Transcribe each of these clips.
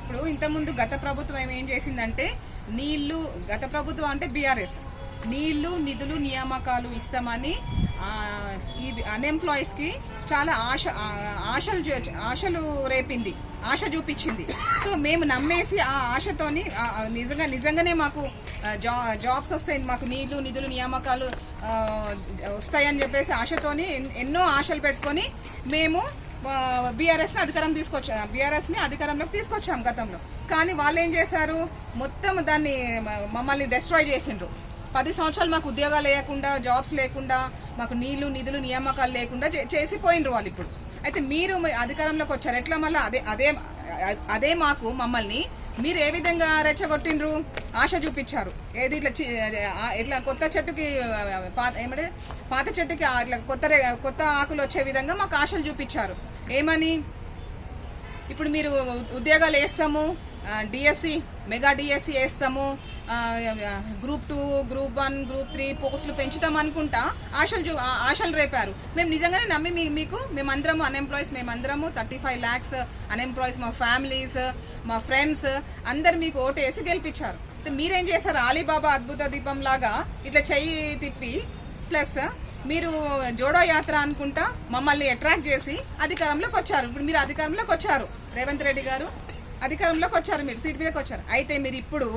ఇప్పుడు ఇంతకుముందు గత ప్రభుత్వం ఏం చేసిందంటే నీళ్లు, గత ప్రభుత్వం అంటే బీఆర్ఎస్, నీళ్లు నిధులు నియామకాలు ఇస్తామని ఈ అన్ఎంప్లాయీస్ కి చాలా ఆశలు రేపింది, ఆశ చూపించింది. సో మేము నమ్మేసి ఆ ఆశతోని నిజంగానే మాకు జాబ్స్ వస్తాయి, మాకు నీళ్లు నిధులు నియామకాలు వస్తాయని చెప్పేసి ఆశతోని ఎన్నో ఆశలు పెట్టుకొని మేము బీఆర్ఎస్ ని అధికారంలోకి తీసుకొచ్చాం గతంలో. కానీ వాళ్ళు ఏం చేశారు, మొత్తం దాన్ని మమ్మల్ని డిస్ట్రాయ్ చేసిండ్రు. 10 సంవత్సరాలు మాకు ఉద్యోగాలు లేకుండా, జాబ్స్ లేకుండా, మాకు నీళ్లు నిధులు నియామకాలు లేకుండా చేసిపోయినరు వాళ్ళు. ఇప్పుడు అయితే మీరు అధికారంలోకి వచ్చారు, ఎట్లా మళ్ళీ అదే మమ్మల్ని మీరు ఏ విధంగా రెచ్చగొట్టిండ్రు, ఆశ చూపించారు. ఏది ఇట్లా కొత్త చెట్టుకి పాత చెట్టుకి ఇట్లా కొత్త ఆకులు వచ్చే విధంగా మాకు ఆశలు చూపించారు. ఏమని, ఇప్పుడు మీరు ఉద్యోగాలు వేస్తాము, డిఎస్సి మెగా డిఎస్సి వేస్తాము, గ్రూప్ 2 గ్రూప్ 1 గ్రూప్ 3 పోస్టులు పెంచుతాం అనుకుంటా ఆశలు రేపారు. మేము నిజంగానే నమ్మి మేమందరము అన్ఎంప్లాయీస్, మేమందరము 35 lakhs అన్ఎంప్లాయీస్, మా ఫ్యామిలీస్, మా ఫ్రెండ్స్ అందరు మీకు ఓటేసి గెలిపించారు. మీరేం చేశారు, అలీబాబా అద్భుత దీపం లాగా ఇట్లా చెయ్యి తిప్పి ప్లస్ మీరు జోడో యాత్ర అనుకుంటా మమ్మల్ని అట్రాక్ట్ చేసి అధికారంలోకి వచ్చారు. ఇప్పుడు మీరు అధికారంలోకి వచ్చారు, రేవంత్ రెడ్డి గారు అధికారంలోకి వచ్చారు, మీరు సీట్ మీదకి వచ్చారు. అయితే మీరు ఇప్పుడు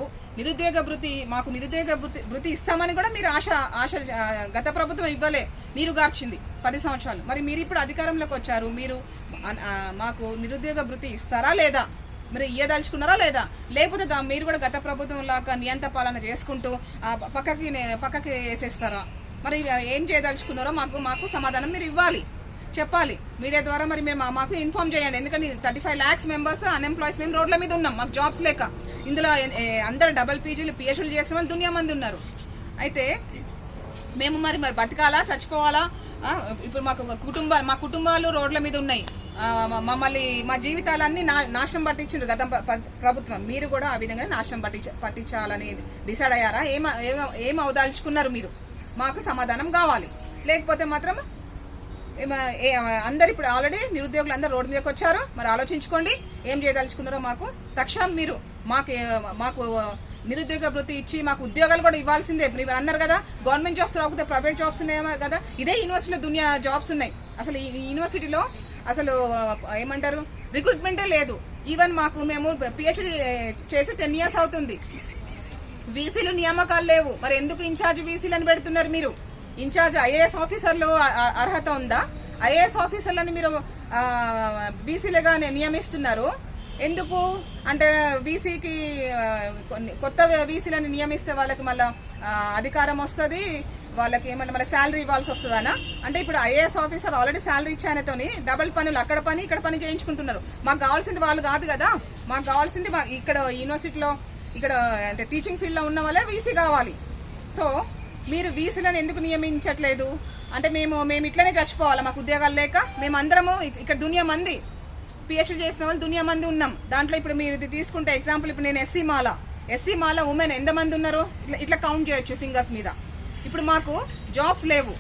మాకు నిరుద్యోగ భృతి ఇస్తామని కూడా మీరు ఆశ గత ప్రభుత్వం ఇవ్వలే, నీరు గార్చింది 10 సంవత్సరాలు. మరి మీరు ఇప్పుడు అధికారంలోకి వచ్చారు, మీరు మాకు నిరుద్యోగ భృతి ఇస్తారా లేదా, మరి ఇయ్యదలుచుకున్నారా లేదా, లేకపోతే మీరు కూడా గత ప్రభుత్వం లాగా నియంత పాలన చేసుకుంటూ పక్కకి వేసేస్తారా? మరి ఏం చేయదలుచుకున్నారో మాకు సమాధానం మీరు ఇవ్వాలి, చెప్పాలి మీడియా ద్వారా. మరి మాకు ఇన్ఫార్మ్ చేయండి, ఎందుకంటే 35 lakhs మెంబర్స్ అన్ఎంప్లాయీస్ మేము రోడ్ల మీద ఉన్నాం, మాకు జాబ్స్ లేక. ఇందులో అందరు డబుల్ పీజీలు పిహెచ్డీలు చేసిన వాళ్ళు దునియా మంది ఉన్నారు. అయితే మేము మరి బతకాలా చచ్చిపోవాలా? ఇప్పుడు మా కుటుంబాలు రోడ్ల మీద ఉన్నాయి, మా జీవితాలన్నీ నాశనం పట్టించారు గత ప్రభుత్వం. మీరు కూడా ఆ విధంగా నాశనం పట్టించాలని డిసైడ్ అయ్యారా? ఏం అవదాల్చుకున్నారు మీరు? మాకు సమాధానం కావాలి. లేకపోతే మాత్రం అందరు ఇప్పుడు ఆల్రెడీ నిరుద్యోగులు అందరూ రోడ్డు మీదకి వచ్చారు, మరి ఆలోచించుకోండి ఏం చేయదలుచుకున్నారో. మాకు తక్షణం మీరు మాకు నిరుద్యోగ భృతి ఇచ్చి మాకు ఉద్యోగాలు కూడా ఇవ్వాల్సిందే. మీరు అన్నారు కదా గవర్నమెంట్ జాబ్స్ రాకపోతే ప్రైవేట్ జాబ్స్ ఉన్నాయేమో కదా, ఇదే యూనివర్సిటీలో దునియా జాబ్స్ ఉన్నాయి. అసలు ఈ యూనివర్సిటీలో అసలు ఏమంటారు రిక్రూట్మెంటే లేదు. ఈవెన్ మేము పిహెచ్డీ చేసి 10 years అవుతుంది, వీసీలు నియామకాలు లేవు. మరి ఎందుకు ఇన్ఛార్జ్ వీసీలు అని పెడుతున్నారు? మీరు ఇన్ఛార్జ్ ఐఏఎస్ ఆఫీసర్లు అర్హత ఉందా? ఐఏఎస్ ఆఫీసర్లని మీరు బీసీలుగా నియమిస్తున్నారు. ఎందుకు అంటే వీసీకి కొత్త వీసీలను నియమిస్తే వాళ్ళకి మళ్ళా అధికారం వస్తుంది, వాళ్ళకి ఏమంటే మళ్ళీ శాలరీ ఇవ్వాల్సి వస్తుందనా? అంటే ఇప్పుడు ఐఏఎస్ ఆఫీసర్ ఆల్రెడీ శాలరీ ఇచ్చానతోని డబుల్ పనులు అక్కడ పని ఇక్కడ పని చేయించుకుంటున్నారు. మాకు కావాల్సింది వాళ్ళు కాదు కదా, మాకు కావాల్సింది ఇక్కడ యూనివర్సిటీలో ఇక్కడ అంటే టీచింగ్ ఫీల్డ్ లో ఉన్న వాళ్ళే వీసీ కావాలి. సో మీరు వీసీలను ఎందుకు నియమించట్లేదు? అంటే మేము ఇట్లనే చచ్చిపోవాలా మాకు ఉద్యోగాలు లేక? మేమందరము ఇక్కడ దునియా మంది పిహెచ్డీ చేసిన వాళ్ళు దునియా మంది ఉన్నాం. దాంట్లో ఇప్పుడు మీరు ఇది తీసుకుంటే ఎగ్జాంపుల్, ఇప్పుడు నేను ఎస్సీ మాల ఉమెన్ ఎంతమంది ఉన్నారు ఇట్లా కౌంట్ చేయొచ్చు ఫింగర్స్ మీద. ఇప్పుడు మాకు జాబ్స్ లేవు,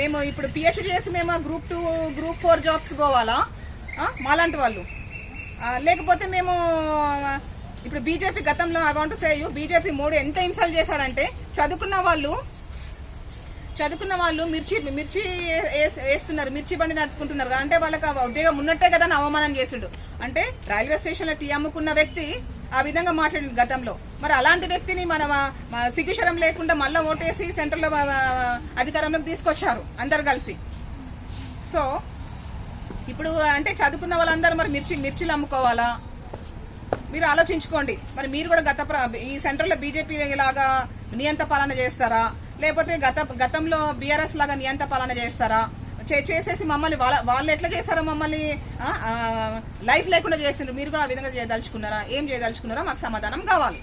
మేము ఇప్పుడు పిహెచ్డీ చేసి మేము గ్రూప్ 2 గ్రూప్ 4 జాబ్స్ కి పోవాలా మాలాంటి వాళ్ళు? లేకపోతే మేము ఇప్పుడు బీజేపీ గతంలో I want to say you, BJP Modi ఎంత ఇన్సల్ట్ చేశాడంటే చదువుకున్న వాళ్ళు మిర్చి వేస్తున్నారు, మిర్చి బండి నడుపుకుంటున్నారు. అంటే వాళ్ళకి ఉద్యోగం ఉన్నట్టే కదా అని అవమానం చేసిండు. అంటే రైల్వే స్టేషన్ లో టీ అమ్ముకున్న వ్యక్తి ఆ విధంగా మాట్లాడింది గతంలో. మరి అలాంటి వ్యక్తిని మన సిగ్గుశరం లేకుండా మళ్ళా ఓటేసి సెంటర్ లో అధికారంలోకి తీసుకొచ్చారు అందరు కలిసి. సో ఇప్పుడు అంటే చదువుకున్న వాళ్ళందరూ మరి మిర్చిలు అమ్ముకోవాలా? మీరు ఆలోచించుకోండి. మరి మీరు కూడా ఈ సెంట్రల్ లో బీజేపీ లాగా నియంత పాలన చేస్తారా, లేకపోతే గతంలో బీఆర్ఎస్ లాగా నియంత పాలన చేస్తారా? చేసేసి మమ్మల్ని వాళ్ళు ఎట్లా చేస్తారో మమ్మల్ని లైఫ్ లేకుండా చేసిండ్రు. మీరు కూడా ఆ విధంగా చేయదలుచుకున్నారా? ఏం చేయదలుచుకున్నారో మాకు సమాధానం కావాలి.